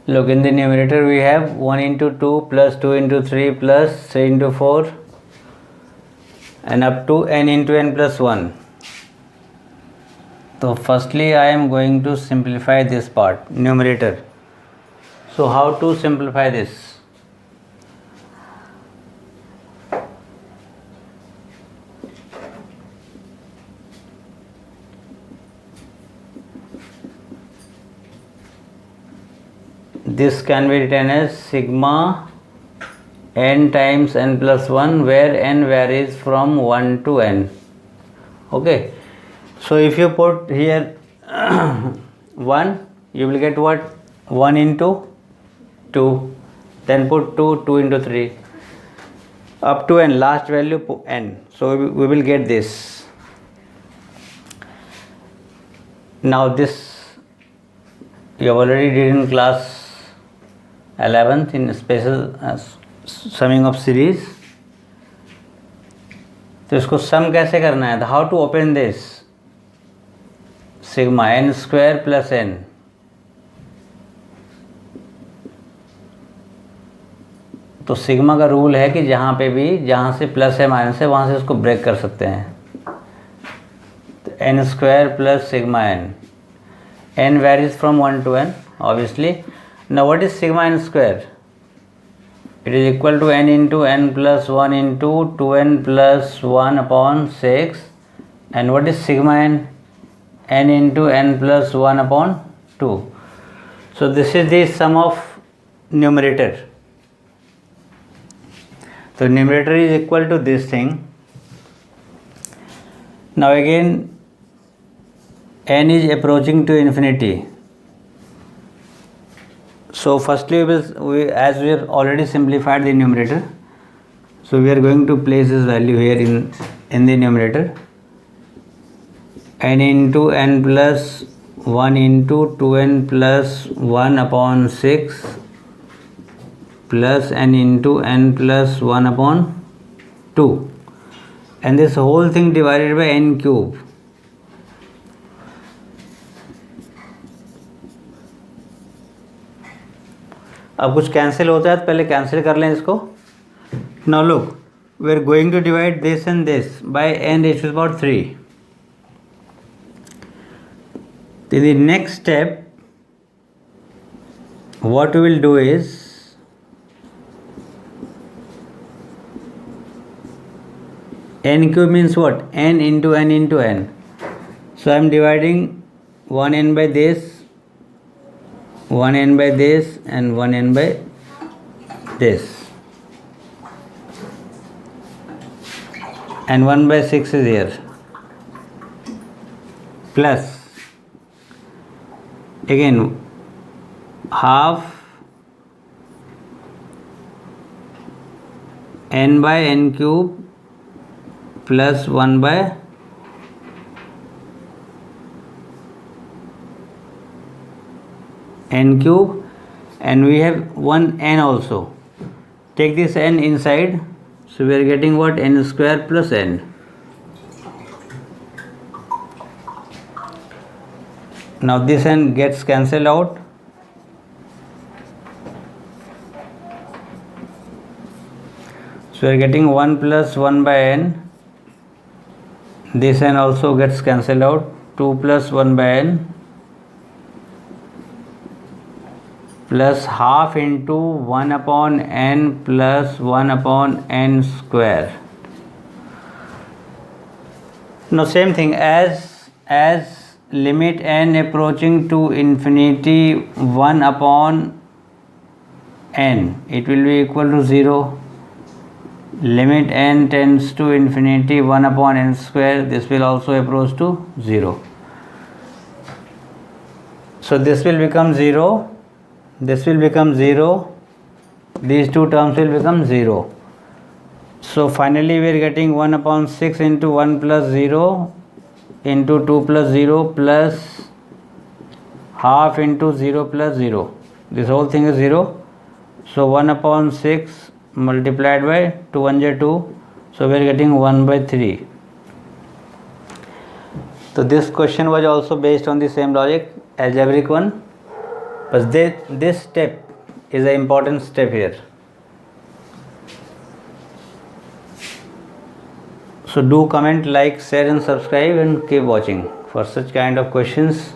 Look, in the numerator we have 1 into 2 plus 2 into 3 plus 3 into 4 and up to n into n plus 1. So firstly I am going to simplify this part, numerator. So how to simplify this? This can be written as sigma n times n plus 1, where n varies from 1 to n. Okay, so if you put here 1, you will get what? 1 into 2, then put 2 into 3 up to n, last value n. So we will get this. Now this you have already did in class 11th in special summing of series. तो इसको सम कैसे करना है? How to open this? Sigma n square plus n, तो sigma का rule है कि जहाँ पे भी जहाँ से प्लस है माइनस है वहाँ से उसको ब्रेक कर सकते हैं. तो n square plus sigma n varies from 1 to n obviously. Now what is sigma n square? It is equal to n into n plus 1 into 2n plus 1 upon 6. And what is sigma n? N into n plus 1 upon 2. So this is the sum of numerator. So numerator is equal to this thing. Now again n is approaching to infinity. So firstly as we have already simplified the numerator, so we are going to place this value here in the numerator. N into n plus 1 into 2n plus 1 upon 6 plus n into n plus 1 upon 2, and this whole thing divided by n cube. अब कुछ cancel होता है तो पहले cancel कर लें इसको. Now look, we are going to divide this and this by n raised to the power 3. In the next step, what we will do is n cube means what? N into n into n. So I am dividing 1n by this, 1n by this and 1n by this, and 1 by 6 is here, plus again half n by n cube plus 1 by n cube, and we have one n also. Take this n inside, so we are getting what? N square plus n. Now this n gets cancelled out. So we are getting 1 plus 1 by n. This n also gets cancelled out. 2 plus 1 by n plus half into 1 upon n plus 1 upon n square. Now same thing, as limit n approaching to infinity 1 upon n, it will be equal to 0. Limit n tends to infinity 1 upon n square, this will also approach to 0. So this will become 0, this will become 0, these two terms will become 0. So finally we are getting 1 upon 6 into 1 plus 0 into 2 plus 0 plus half into 0 plus 0. This whole thing is 0. So 1 upon 6 multiplied by 2 1 is 2. So we are getting 1 by 3. So this question was also based on the same logic, algebraic one. but this step is an important step here. So do comment, like, share and subscribe and keep watching for such kind of questions.